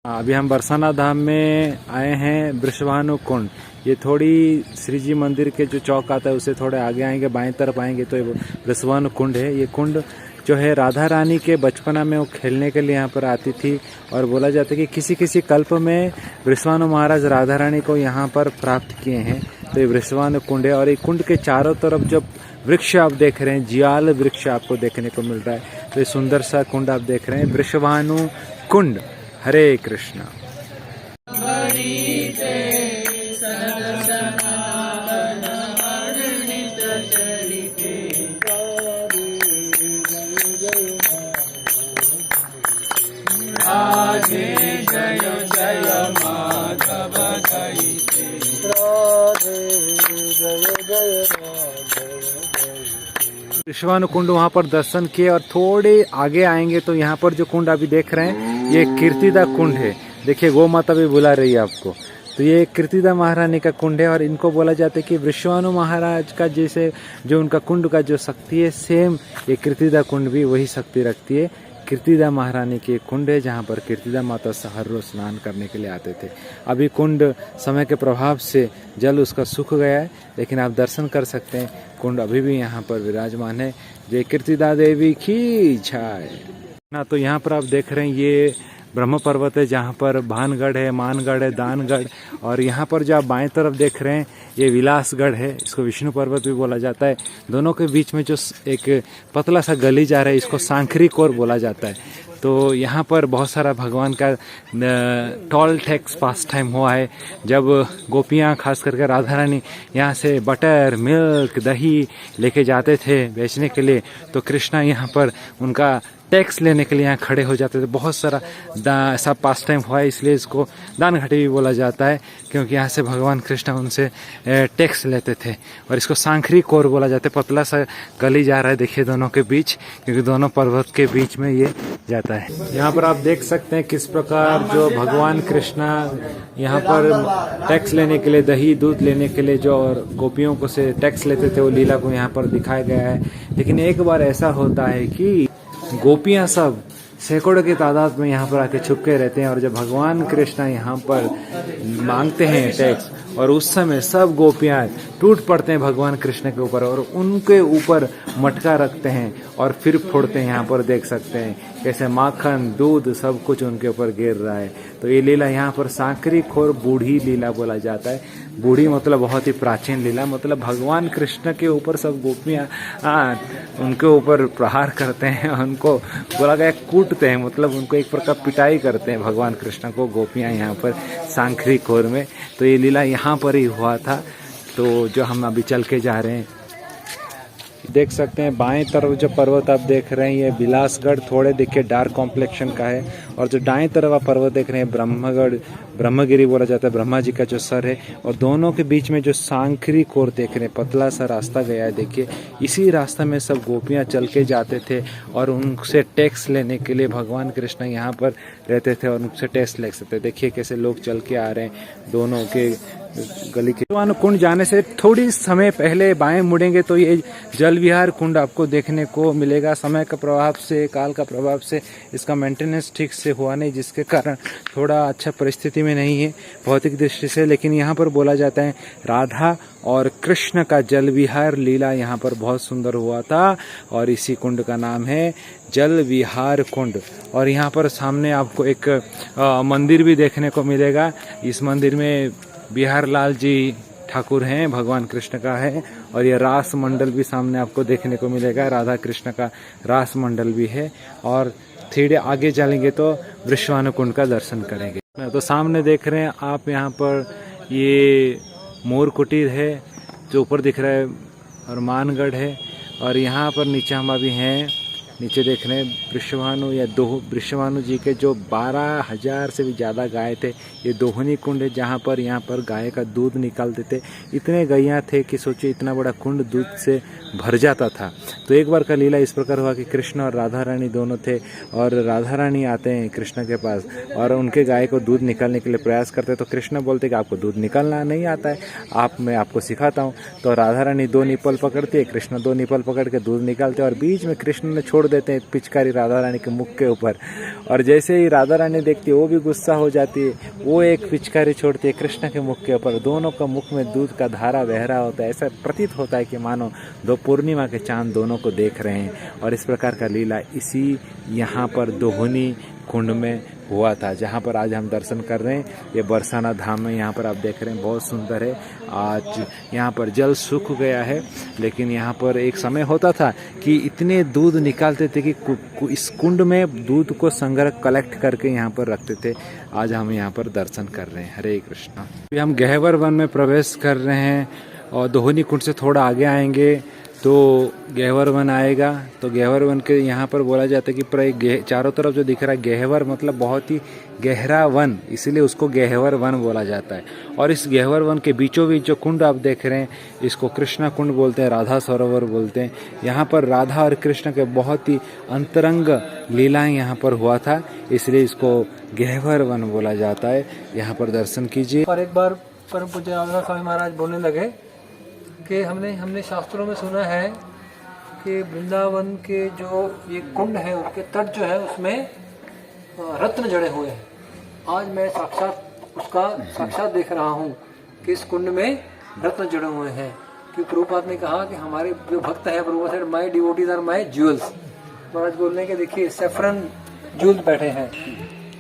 अभी हम बरसाना धाम में आए हैं। वृषभानु कुंड, ये थोड़ी श्री जी मंदिर के जो चौक आता है उससे थोड़े आगे आएंगे, बाएं तरफ आएंगे तो ये वृषभानु कुंड है। ये कुंड जो है राधा रानी के बचपना में वो खेलने के लिए यहाँ पर आती थी और बोला जाता है कि किसी किसी कल्प में वृषभानु महाराज राधा रानी को यहाँ पर प्राप्त किए हैं। तो ये वृषभानु कुंड है और ये कुंड के चारों तरफ जब वृक्ष आप देख रहे हैं, जियाल वृक्ष आपको देखने को मिल रहा है। तो ये सुंदर सा कुंड आप देख रहे हैं, वृषभानु कुंड। हरे कृष्णा। राधे जय जय माधव दयिते, राधे जय जय माधव। वृषभानु कुंड वहाँ पर दर्शन किए और थोड़े आगे आएंगे तो यहाँ पर जो कुंड अभी देख रहे हैं ये कीर्तिदा कुंड है। देखिए गौ माता भी बुला रही है आपको। तो ये कीर्तिदा महारानी का कुंड है और इनको बोला जाता है कि वृषभानु महाराज का जैसे जो उनका कुंड का जो शक्ति है, सेम ये कीर्तिदा कुंड भी वही शक्ति रखती है। कीर्तिदा महारानी के कुंड है जहाँ पर कीर्तिदा माता हर रोज स्नान करने के लिए आते थे। अभी कुंड समय के प्रभाव से जल उसका सूख गया है, लेकिन आप दर्शन कर सकते हैं। कुंड अभी भी यहाँ पर विराजमान है। जय कीर्तिदा देवी की जय ना। तो यहाँ पर आप देख रहे हैं ये ब्रह्म पर्वत है जहाँ पर भानगढ़ है, मानगढ़ है, दानगढ़। और यहाँ पर जो आप बाएं तरफ देख रहे हैं ये विलासगढ़ है, इसको विष्णु पर्वत भी बोला जाता है। दोनों के बीच में जो एक पतला सा गली जा रहा है इसको सांखरी कोर बोला जाता है। तो यहाँ पर बहुत सारा भगवान का टॉल टैक्स पास टाइम हुआ है। जब गोपियाँ खास करके राधा रानी यहाँ से बटर, मिल्क, दही लेके जाते थे बेचने के लिए, तो कृष्णा यहाँ पर उनका टैक्स लेने के लिए यहाँ खड़े हो जाते थे। बहुत सारा ऐसा पास टाइम हुआ है, इसलिए इसको दान घाटी भी बोला जाता है, क्योंकि यहाँ से भगवान कृष्ण उनसे टैक्स लेते थे। और इसको सांखरी कोर बोला जाता है। पतला सा गली जा रहा है देखिए दोनों के बीच, क्योंकि दोनों पर्वत के बीच में ये जाता है। यहाँ पर आप देख सकते हैं किस प्रकार जो भगवान कृष्णा यहाँ पर टैक्स लेने के लिए, दही दूध लेने के लिए जो गोपियों को से टैक्स लेते थे, वो लीला को यहाँ पर दिखाया गया है। लेकिन एक बार ऐसा होता है कि गोपियां सब सैकड़ों की तादाद में यहाँ पर आके छुपके रहते हैं और जब भगवान कृष्ण यहाँ पर मांगते हैं टैक्स, और उस समय सब गोपियां टूट पड़ते हैं भगवान कृष्ण के ऊपर और उनके ऊपर मटका रखते हैं और फिर फोड़ते हैं। यहाँ पर देख सकते हैं कैसे माखन, दूध सब कुछ उनके ऊपर गिर रहा है। तो ये लीला यहाँ पर सांकरी खोर बूढ़ी लीला बोला जाता है। बूढ़ी मतलब बहुत ही प्राचीन लीला, मतलब भगवान कृष्ण के ऊपर सब गोपियाँ उनके ऊपर प्रहार करते हैं, उनको बोला गया कूटते हैं, मतलब उनको एक प्रकार पिटाई करते हैं भगवान कृष्ण को गोपियाँ यहाँ पर सांकरी खोर में। तो ये लीला यहाँ पर ही हुआ था। तो जो हम अभी चल के जा रहे हैं देख सकते हैं बाएं तरफ जो पर्वत आप देख रहे हैं ये विलासगढ़, थोड़े देखिए डार्क कॉम्प्लेक्शन का है। और जो दाएं तरफ आप पर्वत देख रहे हैं ब्रह्मगढ़, ब्रह्मगिरी बोला जाता है, ब्रह्मा जी का जो सर है। और दोनों के बीच में जो सांखरी कोर देख रहे हैं, पतला सा रास्ता गया है देखिए। इसी रास्ता में सब गोपियां चल के जाते थे और उनसे टैक्स लेने के लिए भगवान कृष्ण यहाँ पर रहते थे और उनसे टैक्स ले सकते। देखिए कैसे लोग चल के आ रहे हैं दोनों के गली के। कुंड जाने से थोड़ी समय पहले बाएं मुड़ेंगे तो ये जल विहार कुंड आपको देखने को मिलेगा। समय का प्रभाव से, काल का प्रभाव से इसका मेंटेनेंस ठीक से हुआ नहीं, जिसके कारण थोड़ा अच्छा परिस्थिति में नहीं है भौतिक दृष्टि से। लेकिन यहाँ पर बोला जाता है राधा और कृष्ण का जल विहार लीला यहाँ पर बहुत सुंदर हुआ था और इसी कुंड का नाम है जल विहार कुंड। और यहाँ पर सामने आपको एक मंदिर भी देखने को मिलेगा। इस मंदिर में बिहार लाल जी ठाकुर हैं, भगवान कृष्ण का है। और ये रास मंडल भी सामने आपको देखने को मिलेगा, राधा कृष्ण का रास मंडल भी है। और थोड़े आगे चलेंगे तो वृषभानु कुंड का दर्शन करेंगे। तो सामने देख रहे हैं आप यहाँ पर ये मोर कुटीर है जो ऊपर दिख रहा है और मानगढ़ है। और यहाँ पर नीचे हम अभी हैं, नीचे देख रहे हैं वृषभानु या वृषभानु जी के जो 12,000 से भी ज़्यादा गाय थे। ये दोहनी कुंड है जहाँ पर यहाँ पर गाय का दूध निकालते थे। इतने गैया थे कि सोचिए इतना बड़ा कुंड दूध से भर जाता था। तो एक बार का लीला इस प्रकार हुआ कि कृष्ण और राधा रानी दोनों थे और राधा रानी आते हैं कृष्ण के पास और उनके गाय को दूध निकालने के लिए प्रयास करते हैं। तो कृष्ण बोलते कि आपको दूध निकालना नहीं आता है, मैं आपको सिखाता हूँ। तो राधा रानी 2 निपल पकड़ती है, कृष्ण 2 निपल पकड़ के दूध निकालते और बीच में कृष्ण ने छोड़ देते हैं पिचकारी राधा रानी के मुख के ऊपर, और जैसे ही राधा रानी देखती है वो भी गुस्सा हो जाती है, वो एक पिचकारी छोड़ती है कृष्ण के मुख के ऊपर। दोनों का मुख में दूध का धारा बह रहा होता है। ऐसा प्रतीत होता है कि मानो दो पूर्णिमा के चांद दोनों को देख रहे हैं। और इस प्रकार का लीला इसी यहाँ पर दोहनी कुंड में हुआ था, जहाँ पर आज हम दर्शन कर रहे हैं। ये बरसाना धाम है, यहाँ पर आप देख रहे हैं, बहुत सुंदर है। आज यहाँ पर जल सूख गया है, लेकिन यहाँ पर एक समय होता था कि इतने दूध निकालते थे कि इस कुंड में दूध को संग्रह कलेक्ट करके यहाँ पर रखते थे। आज हम यहाँ पर दर्शन कर रहे हैं। हरे कृष्णा। अभी हम गहवर वन में प्रवेश कर रहे हैं और दोहनी कुंड से थोड़ा आगे आएंगे तो गहवर वन आएगा। तो गहवर वन के यहाँ पर बोला जाता है कि चारों तरफ जो दिख रहा है गहवर मतलब बहुत ही गहरा वन, इसीलिए उसको गहवर वन बोला जाता है। और इस गहवर वन के बीचों बीच जो कुंड आप देख रहे हैं इसको कृष्णा कुंड बोलते हैं, राधा सरोवर बोलते हैं। यहाँ पर राधा और कृष्ण के बहुत ही अंतरंग लीलाएं यहाँ पर हुआ था, इसलिए इसको गहवर वन बोला जाता है। यहाँ पर दर्शन कीजिए। और एक बार परम पूज्य रामदास स्वामी महाराज बोलने लगे कि हमने शास्त्रों में सुना है कि वृंदावन के जो ये कुंड है उसके तट जो है उसमें रत्न जड़े हुए हैं। आज मैं साक्षात देख रहा हूँ कि इस कुंड में रत्न जड़े हुए हैं। कि प्रभुपाद ने कहा कि हमारे जो भक्त हैं, Prabhupada said my devotees are my jewels. महाराज बोलने के देखिए सेफ्रन ज्वेल्स बैठे हैं।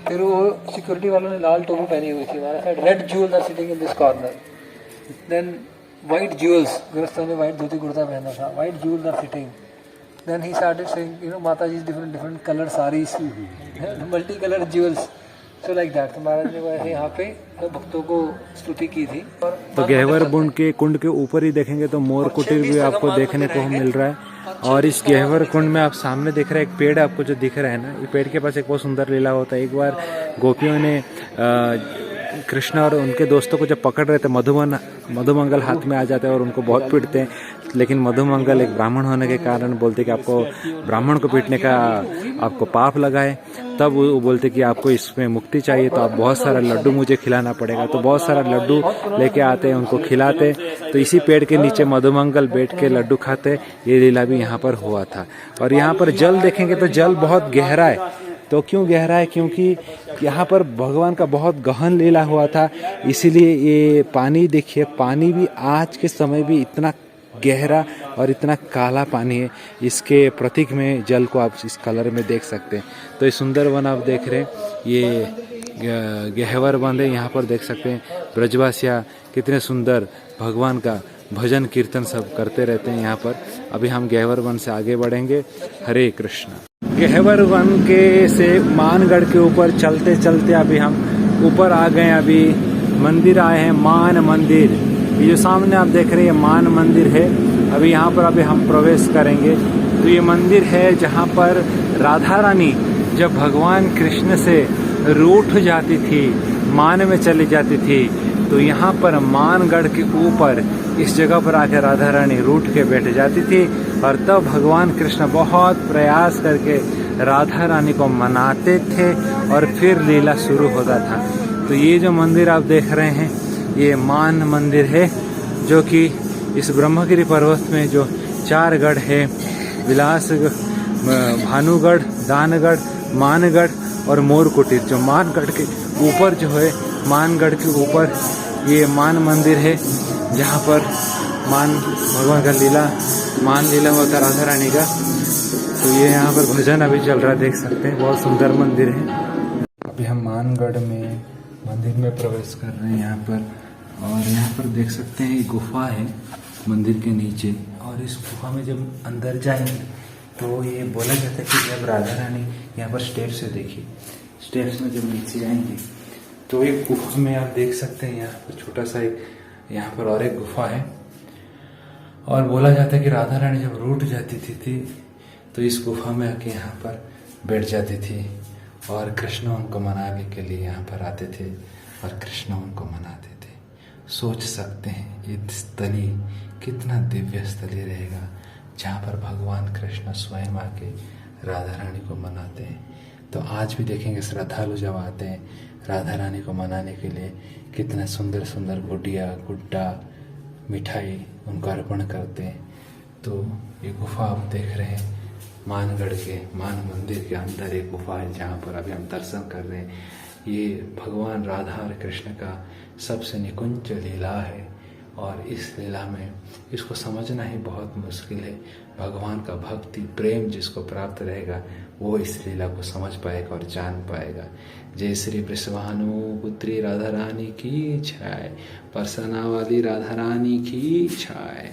फिर वो सिक्योरिटी वालों ने लाल टोपी पहनी हुई थी। महाराज said red jewels are sitting in this corner. Then white jewels, गृहस्थों ने white धोती कुर्ता पहना था, white jewels are sitting. Then he started saying, Mataji's different color sarees, multi-colored jewels, so like that. तो महाराज ने वैसे यहाँ पे भक्तों को स्तुति की थी। तो गहवर कुंड के ऊपर ही देखेंगे तो मोर कुटीर भी आपको देखने को मिल रहा है। और इस गहवर कुंड में आप सामने दिख रहा है एक पेड़ आपको जो दिख रहा है ना, ये पेड़ के पास एक बहुत सुंदर लीला होता है। एक बार गोपियों ने कृष्ण और उनके दोस्तों को जब पकड़ रहे थे, मधुमंगल हाथ में आ जाते हैं और उनको बहुत पीटते हैं। लेकिन मधुमंगल एक ब्राह्मण होने के कारण बोलते कि आपको ब्राह्मण को पीटने का आपको पाप लगा है। तब वो बोलते कि आपको इसमें मुक्ति चाहिए तो आप बहुत सारा लड्डू मुझे खिलाना पड़ेगा। तो बहुत सारा लड्डू लेके आते हैं, उनको खिलाते। तो इसी पेड़ के नीचे मधुमंगल बैठ के लड्डू खाते। ये लीला भी यहाँ पर हुआ था। और यहाँ पर जल देखेंगे तो जल बहुत गहरा है। तो क्यों गहरा है? क्योंकि यहाँ पर भगवान का बहुत गहन लीला हुआ था, इसीलिए ये पानी देखिए, पानी भी आज के समय भी इतना गहरा और इतना काला पानी है। इसके प्रतीक में जल को आप इस कलर में देख सकते हैं। तो ये सुंदर वन आप देख रहे हैं, ये गहवर वन है। यहाँ पर देख सकते हैं ब्रजवासिया कितने सुंदर भगवान का भजन कीर्तन सब करते रहते हैं यहाँ पर। अभी हम गहवर वन से आगे बढ़ेंगे। हरे कृष्ण। गहवर वन के से मानगढ़ के ऊपर चलते चलते अभी हम ऊपर आ गए। अभी मंदिर आए हैं, मान मंदिर। ये जो सामने आप देख रहे हैं मान मंदिर है। अभी यहाँ पर अभी हम प्रवेश करेंगे। तो ये मंदिर है जहाँ पर राधा रानी जब भगवान कृष्ण से रूठ जाती थी, मान में चली जाती थी, तो यहाँ पर मानगढ़ के ऊपर इस जगह पर आकर राधा रानी रूठ के बैठ जाती थी। और तब भगवान कृष्ण बहुत प्रयास करके राधा रानी को मनाते थे और फिर लीला शुरू होता था। तो ये जो मंदिर आप देख रहे हैं ये मान मंदिर है, जो कि इस ब्रह्मगिरी पर्वत में जो 4 गढ़ है, विलास भानुगढ़, दानगढ़, मानगढ़ और मोर कुटीर। जो मानगढ़ के ऊपर जो है, मानगढ़ के ऊपर ये मान मंदिर है, जहाँ पर मान भगवान का मान लीला होता राधा रानी का। तो ये यहाँ पर भजन अभी चल रहा है, देख सकते हैं, बहुत सुंदर मंदिर है। अभी हम मानगढ़ में मंदिर में प्रवेश कर रहे हैं यहाँ पर। और यहाँ पर देख सकते हैं गुफा है मंदिर के नीचे। और इस गुफा में जब अंदर जाएंगे तो ये बोला जाता है कि जब राधा रानी यहाँ पर स्टेप्स से देखिए, स्टेप्स में जब नीचे आएंगे तो एक गुफा में आप देख सकते हैं यहाँ पर छोटा सा एक यहाँ पर और एक गुफा है। और बोला जाता है कि राधा रानी जब रूठ जाती थी तो इस गुफा में आके यहाँ पर बैठ जाती थी और कृष्ण उनको मनाने के लिए यहाँ पर आते थे और कृष्ण उनको मनाते थे। सोच सकते हैं ये स्थली कितना दिव्य स्थली रहेगा, जहाँ पर भगवान कृष्ण स्वयं आके राधा रानी को मनाते हैं। तो आज भी देखेंगे श्रद्धालु जब आते हैं राधा रानी को मनाने के लिए, कितना सुंदर सुंदर गुडिया गुड्डा मिठाई उनको अर्पण करते हैं। तो ये गुफा आप देख रहे हैं, मानगढ़ के मान मंदिर के अंदर एक गुफा है जहाँ पर अभी हम दर्शन कर रहे हैं। ये भगवान राधा और कृष्ण का सबसे निकुंज लीला है और इस लीला में इसको समझना ही बहुत मुश्किल है। भगवान का भक्ति प्रेम जिसको प्राप्त रहेगा वो इस लीला को समझ पाएगा और जान पाएगा। जय श्री वृषभानु पुत्री राधा रानी की जय, परसना वाली राधा रानी की जय।